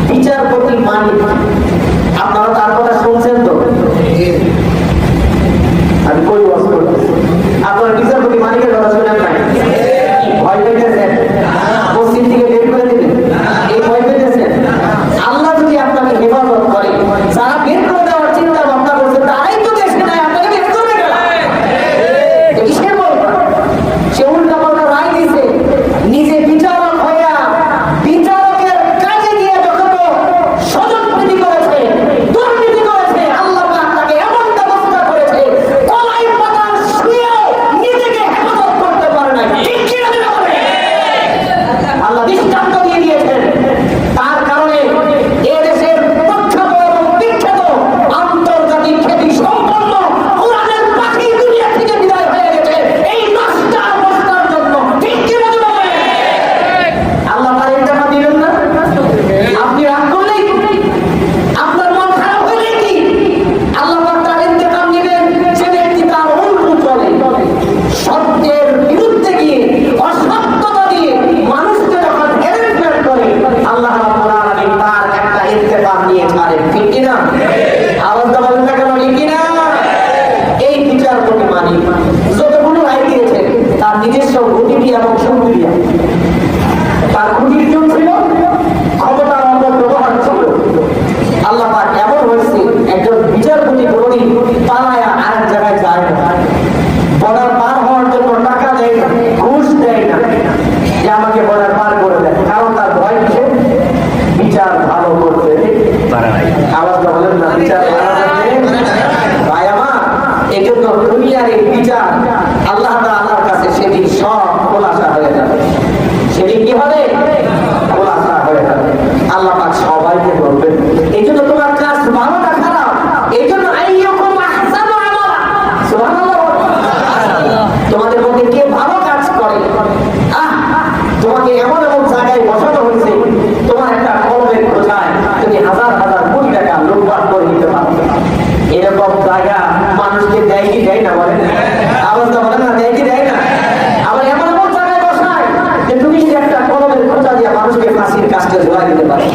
বিচারপতি মানি, আপনারা তার কথা শুনছেন তো? আমি কই ওয়াজ করতেছি, আপনারা বিচারপতি মানিকের কথা শুনেন নাই? ভয় পেয়েছেন? মসজিদ থেকে বের করে দিলেন, এই ভয় পেয়েছেন? আল্লাহ যদি আপনাকে হেফাজত করে, যারা বের করে দেওয়ার চিন্তা ভাবনা করছে তারাই তো দেশে নাই, আপনাকে বের করবে কেন? কিসের ভয়? সে উল্টা পাল্টা রায় দিয়েছে, নিজে বিচারক হইয়া বিচারকের কাজে গিয়ে যখন স্বজনপ্রীতি করেছে, দুর্নীতি করেছে, আল্লাহ পাক তাকে এমন ব্যবস্থা করেছে কলাই পাতার শুয়েও নিজেকে হেফাজত করতে পারে না। ঠিক কি না? আল্লাহ দৃষ্টান্ত দিয়ে দিয়েছেন। তার কারণে এদেশের প্রখ্যাত এবং বিখ্যাত আন্তর্জাতিক খ্যাতি সম্পন্ন কোরআনের পাখি দুনিয়া থেকে বিদায় হয়ে গেছে এই নষ্টার বস্তার জন্য। ঠিক কি না? আল্লাহ তার ইন্তেফা দিবেন না? আপনি রাগ করলেই, আপনার মন খারাপ হইলেই কি আল্লাহ পাক তার ইন্তেকাম দিবেন? যে ব্যক্তি তার উল্টো চলে, সত্যের বিরুদ্ধে গিয়ে, অসত্যতা দিয়ে মানুষকে যখন হেরেসমেন্ট করে, আল্লাহ রাব্বুল আলামিন তার একটা ইন্তেকাম নিয়ে ছাড়েন। ঠিক কি না? আওয়াজটা বলেন না কেন? ঠিক কি না? এই বিচারপতি মানি যতগুলো রায় দিয়েছেন তার নিজস্ব গতিটি এবং সুক্রিয়া, তার খুঁটির জন্য ছিল, ক্ষমতার অপব্যবহার ছিল। আল্লাহ পাক এমন হয়েছে, একজন বিচারপতি কোনদিন পালায়া আরেক জায়গায় যায় না, বর্ডার পার হওয়ার জন্য টাকা দেয় না, ঘুষ দেয় না যে আমাকে বর্ডার পার করে দেয়, কারণ তার ভয় কিসে? বিচার ভালো করতে পারে নাই। আওয়াজটা বলেন না, বিচার ভালো করতে ভাই আমার। এই জন্য দুনিয়ার এই বিচার আল্লাহ তাআলার কাছে সেদিন সব খোলাসা হয়ে যাবে। সেদিন কি হবে? খোলাসা হয়ে যাবে। আল্লাহ পাক সবাইকে বলবেন, এই জন্য তোমার কাজ ভালো না খারাপ, এই জন্য আইয়ুকুম আহসানু আমালা, সুবহানাল্লাহ, তোমাদের মধ্যে কে ভালো কাজ করে। তোমাকে এমন এমন জায়গায় বসানো হয়েছে, তোমার একটা কলমের খোঁজায় তুমি হাজার হাজার কোটি টাকা লুটপাট করে নিতে পারো। এরকম জায়গা মানুষকে দেয় কি দেয় না? বলেন আওয়াজটা বলেন না, দেয় কি দেয় না? আবার এমন এমন জায়গায় বসায় যে তুমি একটা কলমের খোঁজা দিয়ে মানুষকে ফাঁসির কাজটা ঝোলা দিতে পারো।